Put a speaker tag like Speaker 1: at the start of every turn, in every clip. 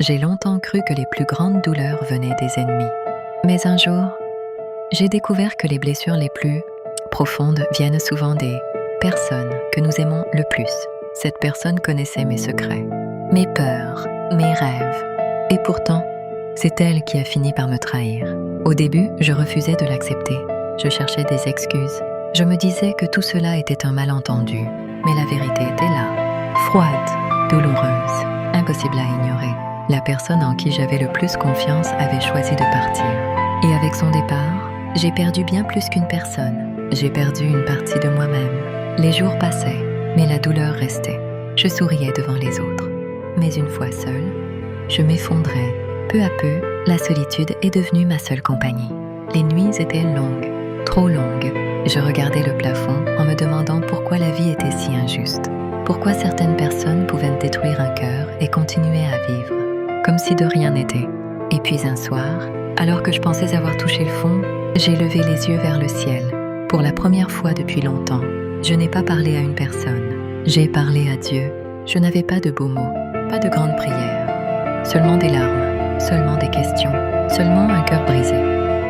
Speaker 1: J'ai longtemps cru que les plus grandes douleurs venaient des ennemis. Mais un jour, j'ai découvert que les blessures les plus profondes viennent souvent des personnes que nous aimons le plus. Cette personne connaissait mes secrets, mes peurs, mes rêves. Et pourtant, c'est elle qui a fini par me trahir. Au début, je refusais de l'accepter. Je cherchais des excuses. Je me disais que tout cela était un malentendu. Mais la vérité était là, froide, douloureuse, impossible à ignorer. La personne en qui j'avais le plus confiance avait choisi de partir. Et avec son départ, j'ai perdu bien plus qu'une personne. J'ai perdu une partie de moi-même. Les jours passaient, mais la douleur restait. Je souriais devant les autres. Mais une fois seule, je m'effondrais. Peu à peu, la solitude est devenue ma seule compagnie. Les nuits étaient longues, trop longues. Je regardais le plafond en me demandant pourquoi la vie était si injuste. Pourquoi certaines personnes pouvaient détruire un cœur et continuer à vivre, comme si de rien n'était. Et puis un soir, alors que je pensais avoir touché le fond, j'ai levé les yeux vers le ciel. Pour la première fois depuis longtemps, je n'ai pas parlé à une personne. J'ai parlé à Dieu. Je n'avais pas de beaux mots, pas de grandes prières. Seulement des larmes, seulement des questions, seulement un cœur brisé.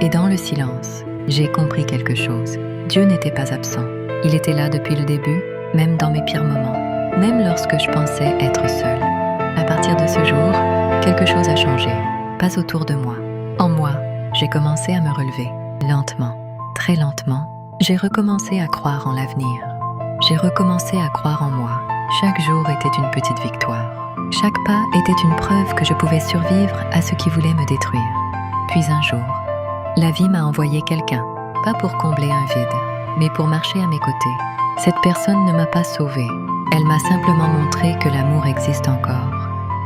Speaker 1: Et dans le silence, j'ai compris quelque chose. Dieu n'était pas absent. Il était là depuis le début, même dans mes pires moments, même lorsque je pensais être seule. À partir de ce jour, quelque chose a changé, pas autour de moi. En moi, j'ai commencé à me relever. Lentement, très lentement, j'ai recommencé à croire en l'avenir. J'ai recommencé à croire en moi. Chaque jour était une petite victoire. Chaque pas était une preuve que je pouvais survivre à ce qui voulait me détruire. Puis un jour, la vie m'a envoyé quelqu'un, pas pour combler un vide, mais pour marcher à mes côtés. Cette personne ne m'a pas sauvée. Elle m'a simplement montré que l'amour existe encore.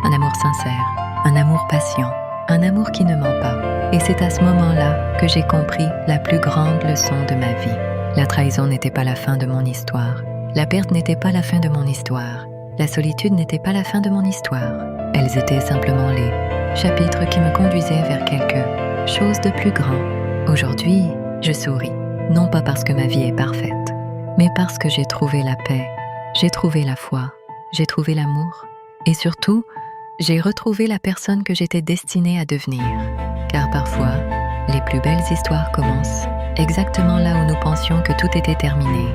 Speaker 1: Un amour sincère, un amour patient, un amour qui ne ment pas. Et c'est à ce moment-là que j'ai compris la plus grande leçon de ma vie. La trahison n'était pas la fin de mon histoire. La perte n'était pas la fin de mon histoire. La solitude n'était pas la fin de mon histoire. Elles étaient simplement les chapitres qui me conduisaient vers quelque chose de plus grand. Aujourd'hui, je souris. Non pas parce que ma vie est parfaite, mais parce que j'ai trouvé la paix, j'ai trouvé la foi, j'ai trouvé l'amour. Et surtout, j'ai retrouvé la personne que j'étais destinée à devenir. Car parfois, les plus belles histoires commencent exactement là où nous pensions que tout était terminé.